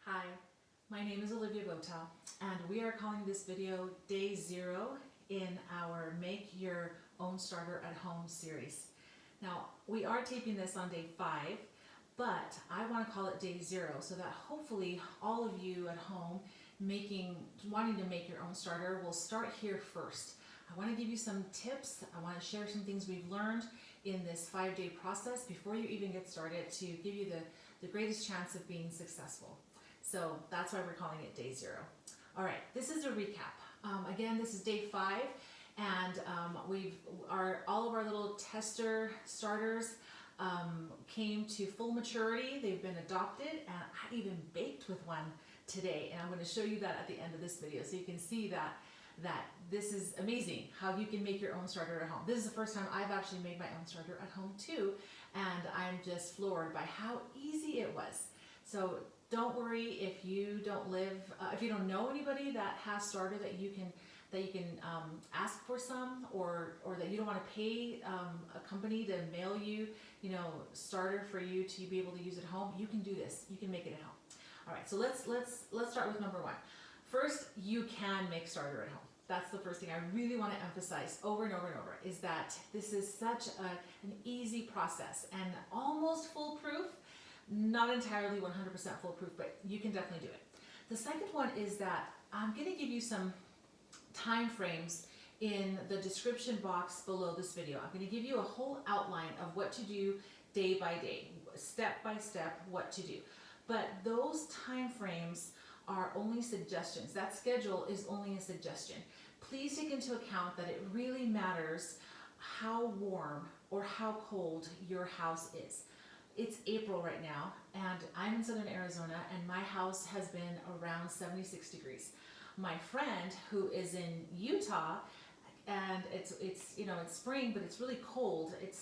Hi, my name is Olivia Bota, and we are calling this video Day 0 in our Make Your Own Starter at Home series. Now, we are taping this on Day 5, but I want to call it Day 0 so that hopefully all of you at home wanting to make your own starter will start here first. I want to give you some tips. I want to share some things we've learned in this 5-day process before you even get started to give you the greatest chance of being successful. So that's why we're calling it Day 0. All right, this is a recap. Again, this is Day 5, and all of our little tester starters came to full maturity. They've been adopted, and I even baked with one today, and I'm going to show you that at the end of this video so you can see that this is amazing how you can make your own starter at home. This is the first time I've actually made my own starter at home too, and I'm just floored by how easy it was. So don't worry if you don't know anybody that has starter that you can ask for some, or that you don't want to pay a company to mail you, starter for you to be able to use at home. You can do this. You can make it at home. All right. So let's start with number 1. First, you can make starter at home. That's the first thing I really want to emphasize over and over and over, is that this is such an easy process and almost foolproof. Not entirely 100% foolproof, but you can definitely do it. The second one is that I'm going to give you some time frames in the description box below this video. I'm going to give you a whole outline of what to do day by day, step by step, what to do. But those time frames are only suggestions. That schedule is only a suggestion. Please take into account that it really matters how warm or how cold your house is. It's April right now, and I'm in southern Arizona, and my house has been around 76 degrees. My friend who is in Utah, and it's spring, but it's really cold. It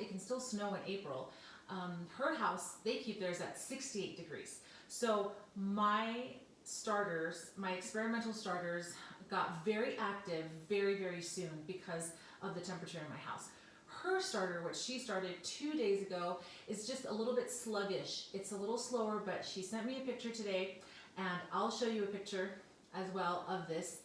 can still snow in April. Her house, they keep theirs at 68 degrees. So my experimental starters got very active very, very soon because of the temperature in my house. Her starter, which she started 2 days ago, is just a little bit sluggish. It's a little slower, but she sent me a picture today, and I'll show you a picture as well of this,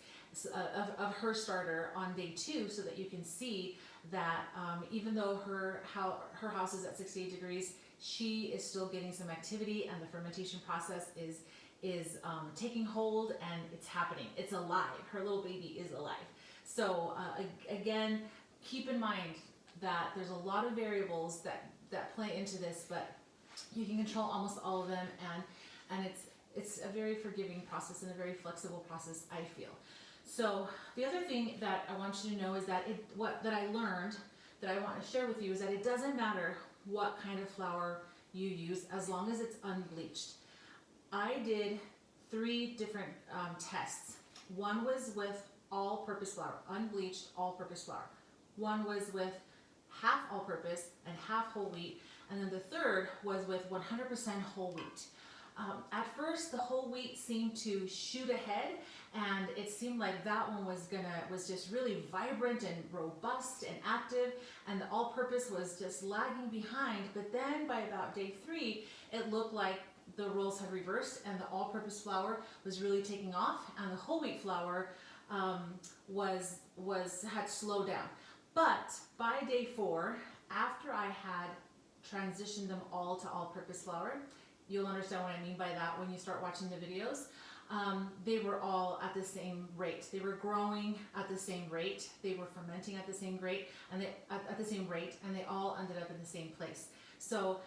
of her starter on Day 2, so that you can see that even though her house is at 68 degrees, she is still getting some activity, and the fermentation process is taking hold, and it's happening. It's alive. Her little baby is alive. So again, keep in mind that there's a lot of variables that play into this, but you can control almost all of them, and it's a very forgiving process and a very flexible process, I feel. So the other thing that I want you to know is that that I learned that I want to share with you is that it doesn't matter what kind of flour you use as long as it's unbleached. I did 3 different tests. One was with all-purpose flour, unbleached all-purpose flour. One was with half all-purpose and half whole wheat, and then the third was with 100% whole wheat. At first, the whole wheat seemed to shoot ahead, and it seemed like that one was just really vibrant and robust and active, and the all-purpose was just lagging behind. But then by about Day 3, it looked like the roles had reversed, and the all-purpose flour was really taking off, and the whole wheat flour had slowed down. But by Day 4, after I had transitioned them all to all-purpose flour, you'll understand what I mean by that when you start watching the videos. They were all at the same rate. They were growing at the same rate. They were fermenting at the same rate, and they all ended up in the same place. So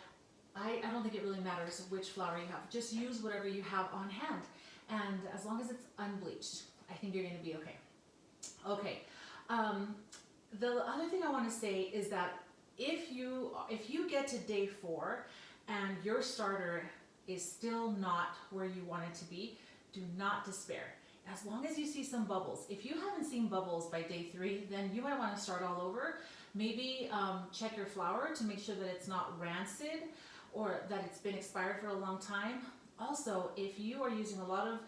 I don't think it really matters which flour you have. Just use whatever you have on hand, and as long as it's unbleached, I think you're going to be okay. Okay. The other thing I want to say is that if you get to Day 4 and your starter is still not where you want it to be, do not despair. As long as you see some bubbles. If you haven't seen bubbles by Day 3, then you might want to start all over. Maybe check your flour to make sure that it's not rancid or that it's been expired for a long time. Also, if you are using a lot of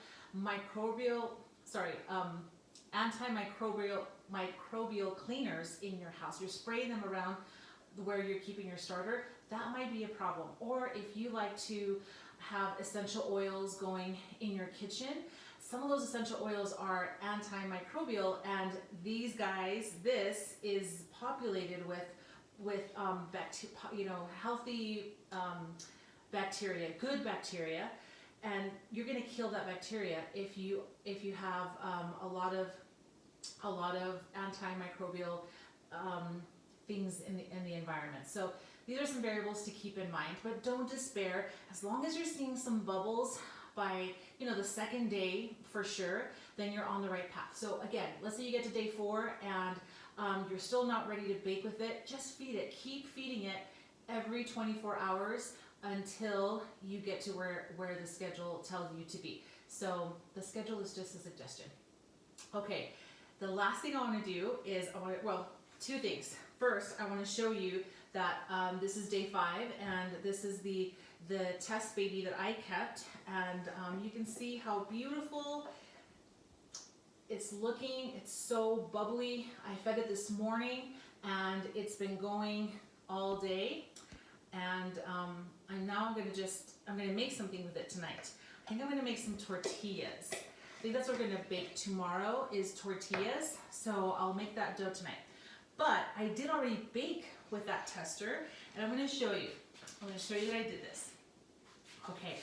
antimicrobial cleaners in your house, you're spraying them around where you're keeping your starter, that might be a problem. Or if you like to have essential oils going in your kitchen. Some of those essential oils are antimicrobial, and these guys, this is populated with healthy bacteria, good bacteria, and you're going to kill that bacteria if you have a lot of antimicrobial things in the environment. So these are some variables to keep in mind, but don't despair. As long as you're seeing some bubbles by the second day for sure, then you're on the right path. So again, let's say you get to day 4 and you're still not ready to bake with it, just feed it. Keep feeding it every 24 hours until you get to where the schedule tells you to be. So the schedule is just a suggestion. Okay, the last thing I want to do is, two things. First, I want to show you that this is day 5, and this is the test baby that I kept, and you can see how beautiful it's looking. It's so bubbly. I fed it this morning, and it's been going all day, and I'm going to make something with it tonight. I think I'm going to make some tortillas. I think that's what we're going to bake tomorrow, is tortillas, so I'll make that dough tonight. But I did already bake with that tester, and I'm going to show you. I'm going to show you that I did this. Okay,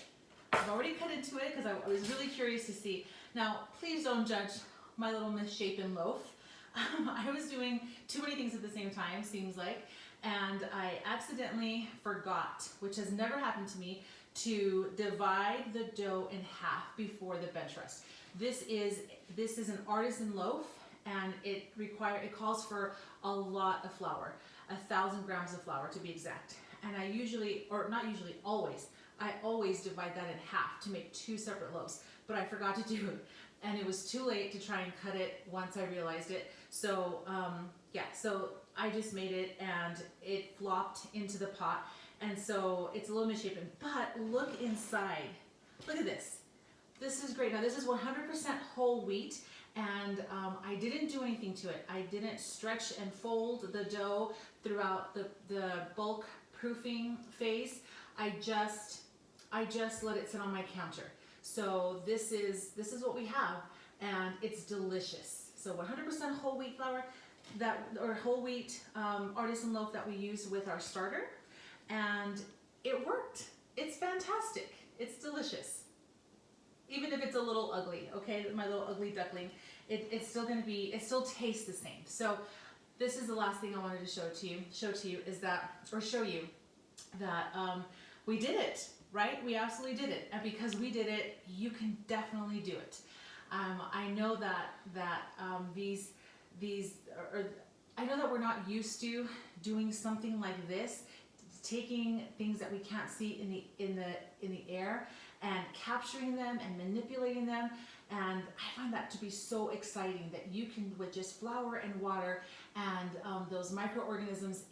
I've already cut into it because I was really curious to see. Now, please don't judge my little misshapen loaf. I was doing too many things at the same time, seems like, and I accidentally forgot, which has never happened to me, to divide the dough in half before the bench rest. This is an artisan loaf, and it calls for a lot of flour, 1,000 grams of flour to be exact. And I always divide that in half to make 2 separate loaves, but I forgot to do it. And it was too late to try and cut it once I realized it. So so I just made it, and it flopped into the pot. And so it's a little misshapen, but look inside. Look at this. This is great. Now this is 100% whole wheat, and I didn't do anything to it. I didn't stretch and fold the dough throughout the bulk proofing phase. I just let it sit on my counter. So this is what we have, and it's delicious. So 100% whole wheat flour, whole wheat artisan loaf that we use with our starter, and it worked. It's fantastic. It's delicious. Even if it's a little ugly, okay, my little ugly duckling, it's still going to be, it still tastes the same. So this is the last thing I wanted to show you that we did it, right? We absolutely did it, and because we did it, you can definitely do it. I know that I know that we're not used to doing something like this, taking things that we can't see in the air and capturing them and manipulating them, and I find that to be so exciting, that you can, with just flour and water and those microorganisms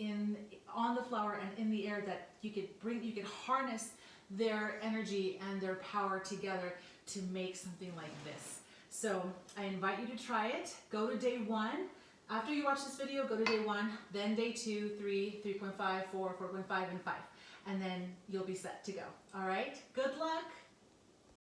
on the flour and in the air, that you could harness their energy and their power together to make something like this. So I invite you to try it. Go to day 1. After you watch this video, go to day 1, then day 2, 3, 3.5, 4, 4.5, and 5. And then you'll be set to go. All right? Good luck.